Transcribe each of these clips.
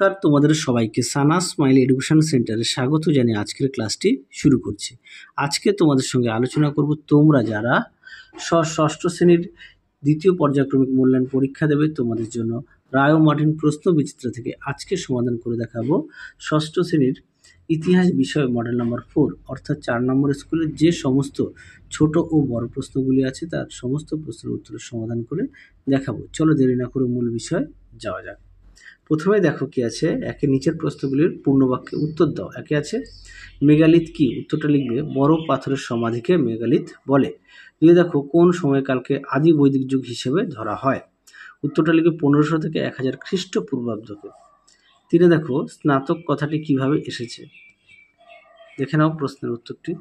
নমস্কার তোমাদের সবাইকে সানা স্মাইল এডুকেশন সেন্টারে স্বাগত জানিয়ে আজকের ক্লাসটি শুরু করছি। আজকে তোমাদের সঙ্গে আলোচনা করব তোমরা যারা ষষ্ঠ শ্রেণীর দ্বিতীয় পর্যায়ক্রমিক মূল্যায়ন পরীক্ষা দেবে তোমাদের জন্য রায় ও মার্টিন প্রশ্ন বিচিত্র থেকে আজকে সমাধান করে দেখাবো ষষ্ঠ শ্রেণীর ইতিহাস বিষয় মডেল নাম্বার 4 অর্থাৎ 4 নম্বর স্কুলের যে সমস্ত ছোট ও বড় প্রশ্নগুলি আছে তার সমস্ত প্রশ্নের উত্তরের সমাধান করে দেখাবো। চলো দেরি না করে মূল বিষয় যাওয়া যাক। প্রথমে দেখো কি আছে, একে নিচের প্রশ্নগুলির পূর্ণ বাক্যে উত্তর দাও। একে আছে মেগালিথ কি, উত্তরটা লিখবে বড় পাথরের সমাধিকে মেগালিথ বলে। দুই দেখো কোন সময়কালকে আদি বৈদিক যুগ হিসেবে ধরা হয়, উত্তরটা লিখবে 1500 থেকে 1000 খ্রিস্টপূর্বাব্দকে। তিনে দেখো স্নাতক কথাটি কিভাবে এসেছে, দেখে নাও প্রশ্নের উত্তরটি।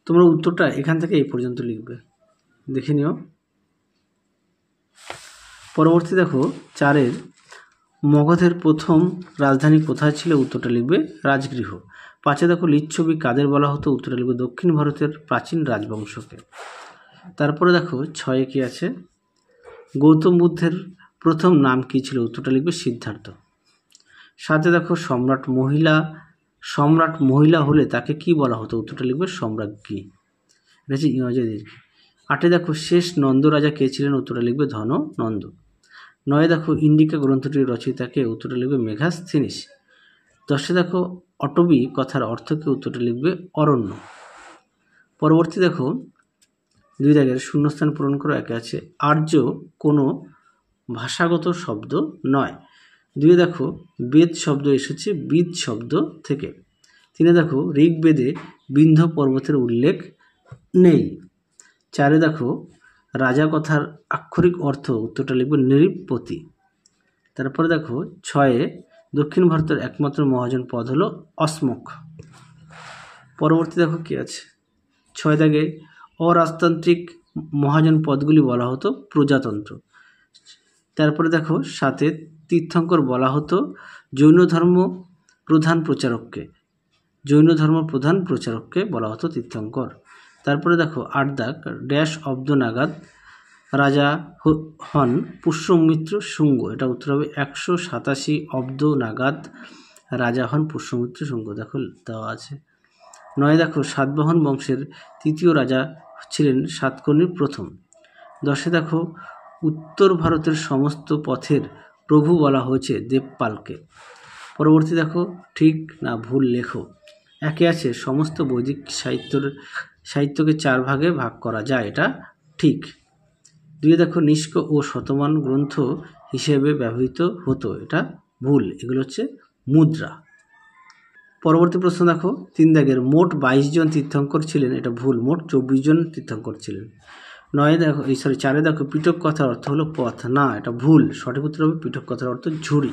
তোমরা উত্তরটা এখান থেকে এই পর্যন্ত লিখবে, দেখে নিও। পরবর্তী দেখো 4-এর মগধের প্রথম রাজধানী কোথায় ছিল, উত্তরটা লিখবে রাজগৃহ। 5-এ দেখো লিচ্ছবি কাদের বলা হতো, উত্তরটা লিখবে দক্ষিণ ভারতের প্রাচীন রাজবংশকে। তারপরে দেখো 6-এ কি আছে, গৌতম বুদ্ধের প্রথম নাম কি ছিল, উত্তরটা লিখবে সিদ্ধার্থ। 7-এ দেখো সম্রাট মহিলা হলে তাকে কি বলা হতো, উত্তরটা লিখবে সম্রাজ্ঞী, এটা হচ্ছে ইংরেজি দীর্ঘ। 8-এ দেখো শেষ নন্দ রাজা কে ছিলেন, উত্তরটা লিখবে ধন নন্দ। 9-এ দেখো ইন্ডিকা গ্রন্থটির রচয়িতাকে, উত্তরটা লিখবে মেঘাস্থিনিস। 10-এ দেখো অটবি কথার অর্থকে, উত্তরটা লিখবে অরণ্য। পরবর্তী দেখো 2 দাগের শূন্যস্থান পূরণ করো। একে আছে আর্য কোনো ভাষাগত শব্দ নয়। 2-এ দেখো বেদ শব্দ এসেছে বিদ শব্দ থেকে। 3-এ দেখো ঋগ্বেদে বিন্ধ্য পর্বতের উল্লেখ নেই। 4-এ দেখো রাজা কথার আক্ষরিক অর্থ, উত্তরটা লিখবে নৃপতি। তারপরে দেখো 6-এ দক্ষিণ ভারতের একমাত্র মহাজন পদ হলো অস্মক। পরবর্তী দেখো কি আছে, 6 দাগে অরাজতান্ত্রিক মহাজন পদগুলি বলা হতো প্রজাতন্ত্র। তারপরে দেখো 7-এ তীর্থঙ্কর বলা হতো জৈন ধর্ম প্রধান প্রচারককে বলা হতো তীর্থঙ্কর। তারপরে দেখো 8 দাগ ড্যাশ অব্দ নাগাদ রাজা হন পুষ্যমিত্র শুঙ্গ, এটা উত্তর হবে 187 অব্দ নাগাদ রাজা হন পুষ্যমিত্র শুঙ্গ, দেখো দেওয়া আছে। 9 দেখো সাতবাহন বংশের তৃতীয় রাজা ছিলেন সাতকর্ণীর প্রথম। 10-এ দেখো উত্তর ভারতের সমস্ত পথের প্রভু বলা হয়েছে দেবপালকে। পরবর্তী দেখো ঠিক না ভুল লেখো। একে আছে সমস্ত বৈদিক সাহিত্যকে 4 ভাগে ভাগ করা যায়, এটা ঠিক। 2-এ দেখো নিষ্ক ও শতমান গ্রন্থ হিসেবে ব্যবহৃত হতো, এটা ভুল, এগুলো হচ্ছে মুদ্রা। পরবর্তী প্রশ্ন দেখো 3 দাগের মোট 22 জন তীর্থঙ্কর ছিলেন, এটা ভুল, মোট 24 জন তীর্থঙ্কর ছিলেন। 4-এ দেখো পিটক কথার অর্থ হলো পথ, না এটা ভুল, সঠিক উত্তর হবে পিটক কথার অর্থ ঝুড়ি।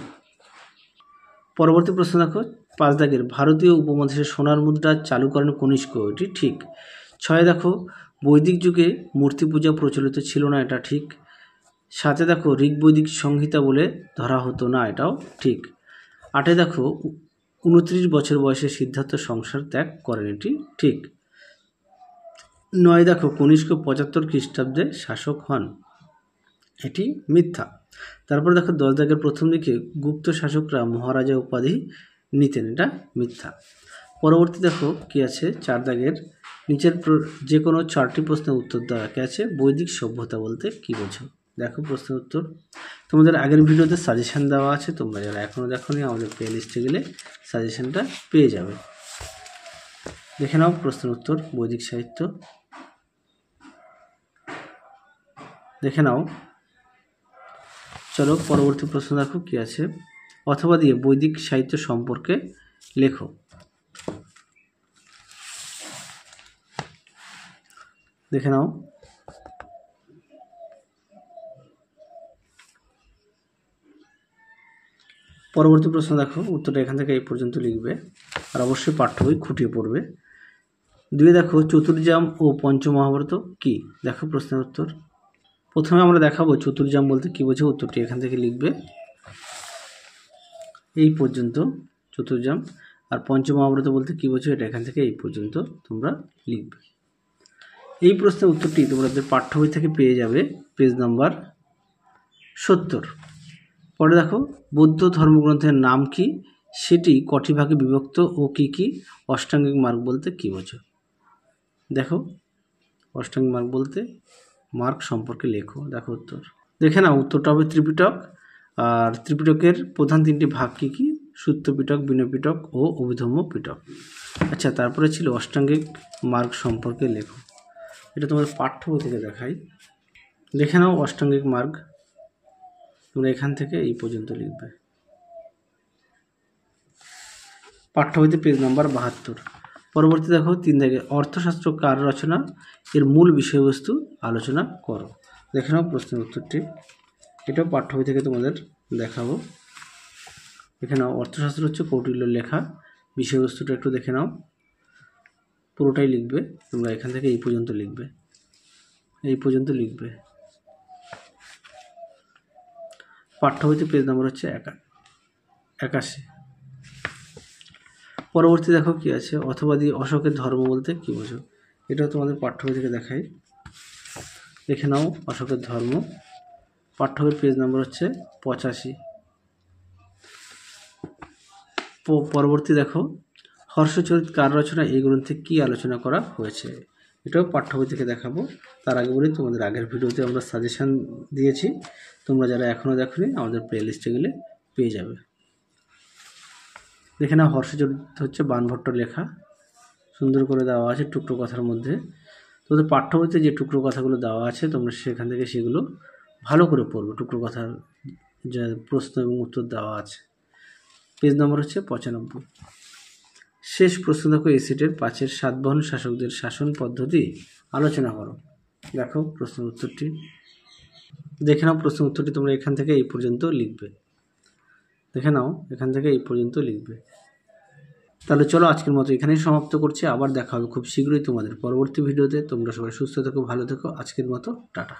পরবর্তী প্রশ্ন দেখো 5 দাগের ভারতীয় উপমহাদেশে সোনার মুদ্রা চালু করেন কনিষ্ক, এটি ঠিক। 6-এ দেখো বৈদিক যুগে মূর্তি পূজা প্রচলিত ছিল না, এটা ঠিক। 7-এ দেখো ঋগ বৈদিক সংহিতা বলে ধরা হতো না, এটাও ঠিক। 8-এ দেখো 29 বছর বয়সে সিদ্ধার্থ সংসার ত্যাগ করেন, এটি ঠিক। 9 দেখো কনিষ্ক 75 খ্রিস্টাব্দে শাসক হন, এটি মিথ্যা। তারপর দেখো 10 দাগের প্রথম দিকে গুপ্ত শাসকরা মহারাজা উপাধি নিতেন, এটা মিথ্যা। পরবর্তী দেখো কি আছে 4 দাগের নিচের যে কোনো 4টি প্রশ্নের উত্তর দেওয়া। একে আছে বৈদিক সভ্যতা বলতে কি বোঝো, দেখো প্রশ্নের উত্তর। তোমাদের আগের ভিডিওতে সাজেশন দেওয়া আছে, তোমরা যারা এখনও দেখোনি আমাদের প্লে লিস্টে গেলে সাজেশনটা পেয়ে যাবে। দেখে নাও প্রশ্নের উত্তর, বৈদিক সাহিত্য দেখে নাও। চলো পরবর্তী প্রশ্ন দেখো কি আছে, অথবা দিয়ে বৈদিক সাহিত্য সম্পর্কে লেখো। দেখে নাও। পরবর্তী প্রশ্ন দেখো, উত্তরটা এখান থেকে এই পর্যন্ত লিখবে, আর অবশ্যই পাঠ্য বই খুঁটিয়ে পড়বে। 2-এ দেখো চতুর্যাম ও পঞ্চমহাভারত কি, দেখো প্রশ্নের উত্তর। প্রথমে আমরা দেখাবো চতুর্যাম বলতে কি বোঝো, উত্তরটি এখান থেকে লিখবে, এই পর্যন্ত চতুর্যাম। আর পঞ্চমহাভারত বলতে কি বোঝো, এটা এখান থেকে এই পর্যন্ত তোমরা লিখবে। এই প্রশ্নের উত্তরটি তোমাদের পাঠ্য বই থেকে পেয়ে যাবে পেজ নাম্বার 70। পরে দেখো বৌদ্ধ ধর্মগ্রন্থের নাম কি, সেটি কটি ভাগে বিভক্ত ও কি কি? অষ্টাঙ্গিক মার্গ বলতে কি বোঝো? দেখো অষ্টাঙ্গিক মার্গ বলতে মার্গ সম্পর্কে লেখো। দেখো উত্তর, দেখে নাও উত্তরটা হবে ত্রিপিটক। আর ত্রিপিটকের প্রধান তিনটি ভাগ কি কি? সূত্র পিটক, বিনয় পিটক ও অভিধম্ম পিটক। আচ্ছা, তারপরে ছিল অষ্টাঙ্গিক মার্গ সম্পর্কে লেখো। এটা তোমার পাঠ্য বই থেকে দেখাই। দেখে নাও অষ্টাঙ্গিক মার্গ, তোমরা এখান থেকে এই পর্যন্ত লিখবে। পাঠ্য বইতে পেজ নাম্বার 72। পরবর্তী দেখো 3 দাগে অর্থশাস্ত্র কার রচনা, এর মূল বিষয়বস্তু আলোচনা করো। দেখে নাও প্রশ্নের উত্তরটি, এটাও পাঠ্য বই থেকে তোমাদের দেখাবো। দেখে নাও অর্থশাস্ত্র হচ্ছে কৌটিল্যর লেখা। বিষয়বস্তুটা একটু দেখে নাও, পুরোটাই লিখবে তোমরা এখান থেকে এই পর্যন্ত লিখবে, এই পর্যন্ত লিখবে। পাঠ্য বইতে পেজ নাম্বার হচ্ছে 81। পরবর্তী দেখো কি আছে, অথবাদি অশোকের ধর্ম বলতে কি বোঝো? এটাও তোমাদের পাঠ্য বই থেকে দেখাই। দেখে নাও অশোকের ধর্ম, পাঠ্য বইয়ের পেজ নাম্বার হচ্ছে 85। পরবর্তী দেখো হর্ষচরিত কার রচনা, এই গ্রন্থে কি আলোচনা করা হয়েছে? এটাও পাঠ্য বই থেকে দেখাবো। তার আগে বলি তোমাদের আগের ভিডিওতে আমরা সাজেশান দিয়েছি, তোমরা যারা এখনও দেখোনি আমাদের প্লে লিস্টে গেলে পেয়ে যাবে। দেখে নাও হর্ষচরিত হচ্ছে বাণভট্টর লেখা, সুন্দর করে দেওয়া আছে টুকরো কথার মধ্যে। তোমাদের পাঠ্য বইতে যে টুকরো কথাগুলো দেওয়া আছে তোমরা সেখান থেকে সেগুলো ভালো করে পড়বে। টুকরো কথার যে প্রশ্ন এবং উত্তর দেওয়া আছে। পেজ নম্বর হচ্ছে 95। শেষ প্রশ্ন দেখো, এই সেটের 5-এর সাতবাহন শাসকদের শাসন পদ্ধতি আলোচনা করো। দেখো প্রশ্নের উত্তরটি, দেখে নাও প্রশ্নের উত্তরটি তোমরা এখান থেকে এই পর্যন্ত লিখবে। দেখে নাও এখান থেকে এই পর্যন্ত লিখবে। তাহলে চলো আজকের মতো এখানেই সমাপ্ত করছি, আবার দেখা হবে খুব শীঘ্রই তোমাদের পরবর্তী ভিডিওতে। তোমরা সবাই সুস্থ থেকো, ভালো থেকো। আজকের মতো টাটা।